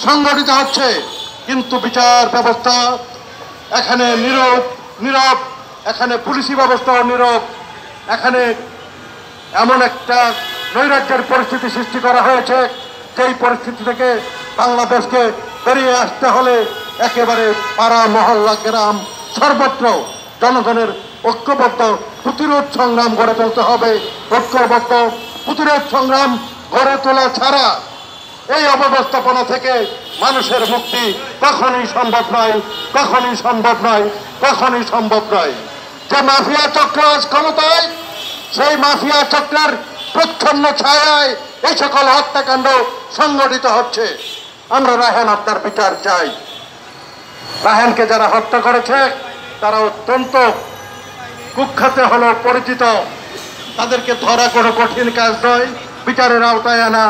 সংগঠিত হচ্ছে, কিন্তু বিচার ব্যবস্থা এখানে নীরব, এখানে পুলিশি ব্যবস্থাও নীরব। এখানে এমন একটা নৈরাজ্যের পরিস্থিতি সৃষ্টি করা হয়েছে, যেই পরিস্থিতি থেকে বাংলাদেশকে বেরিয়ে আসতে হলে একেবারে পাড়া মহল্লা গ্রাম সর্বত্র জনগণের ঐক্যবদ্ধ প্রতিরোধ সংগ্রাম গড়ে তুলতে হবে। ঐক্যবদ্ধ প্রতিরোধ সংগ্রাম গড়ে তোলা ছাড়া এই অব্যবস্থাপনা থেকে মানুষের মুক্তি কখনই সম্ভব নয়, কখনই সম্ভব নয়, কখনই সম্ভব নয়। যে মাফিয়া চক্র আজ ক্ষমতায়, সেই মাফিয়া চক্রের প্রচ্ছন্ন ছায়ায় এই সকল হত্যাকাণ্ড সংগঠিত হচ্ছে। আমরা রায়হান হত্যার বিচার চাই। রায়হানকে যারা হত্যা করেছে তারা অত্যন্ত কুখ্যাতে হলো পরিচিত। তাদেরকে ধরা কোনো কঠিন কাজ নয়, বিচারের আওতায় আনা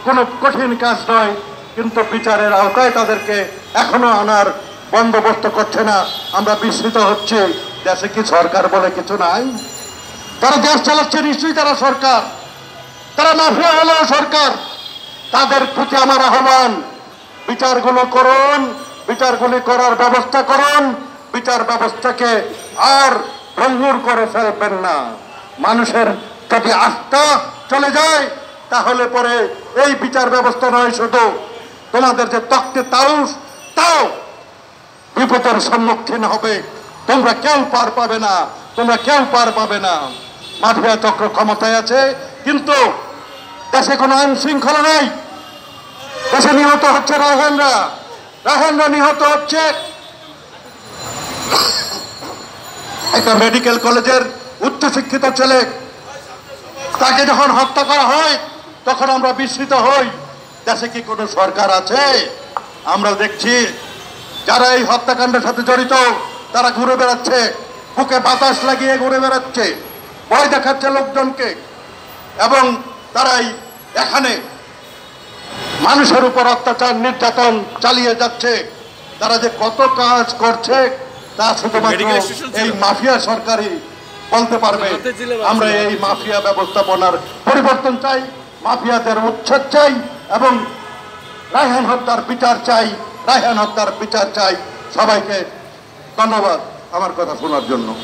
কোনো কঠিন কাজ নয়, কিন্তু বিচারের আওতায় তাদেরকে এখনো আনার বন্দোবস্ত করছে না। আমরা বিস্মিত হচ্ছে, দেশে কি সরকার বলে কিছু নাই? তারা দেশ চালাচ্ছে নিশ্চয়ই তারা সরকার, তারা মাফিয়া হলেও সরকার। তাদের প্রতি আমার আহ্বান, বিচারগুলো করুন, বিচারগুলি করার ব্যবস্থা করুন। বিচার ব্যবস্থাকে আর ভঙ্গুর করে ফেলবেন না। মানুষের যদি আস্থা চলে যায় তাহলে পরে এই বিচার ব্যবস্থা নয়, শুধু তোমাদের যে তক্তে তাউস তাও বিপদের সম্মুখীন হবে। তোমরা কেউ পার পাবে না, তোমরা কেউ পার পাবে না। মাফিয়া চক্র ক্ষমতায় আছে, কিন্তু দেশে কোনো আইন শৃঙ্খলা নেই। দেশে নিহত হচ্ছে রায়হানরা নিহত হচ্ছে। একটা মেডিকেল কলেজের উচ্চশিক্ষিত ছেলে, তাকে যখন হত্যা করা হয় তখন আমরা বিস্মিত হই। দেশে কি কোনো সরকার আছে? আমরা দেখছি যারা এই হত্যাকাণ্ডের সাথে জড়িত তারা ঘুরে বেড়াচ্ছে, বুকে বাতাস লাগিয়ে ঘুরে বেড়াচ্ছে, ভয় দেখাচ্ছে লোকজনকে, এবং তারাই এখানে মানুষের উপর অত্যাচার নির্যাতন চালিয়ে যাচ্ছে। তারা যে কত কাজ করছে তা শুধুমাত্র এই মাফিয়া সরকারই বলতে পারবে। আমরা এই মাফিয়া ব্যবস্থাপনার পরিবর্তন চাই, মাফিয়াদের উচ্ছেদ চাই, এবং রায়হান হত্যার বিচার চাই, রায়হান হত্যার বিচার চাই। সবাইকে ধন্যবাদ আমার কথা শোনার জন্য।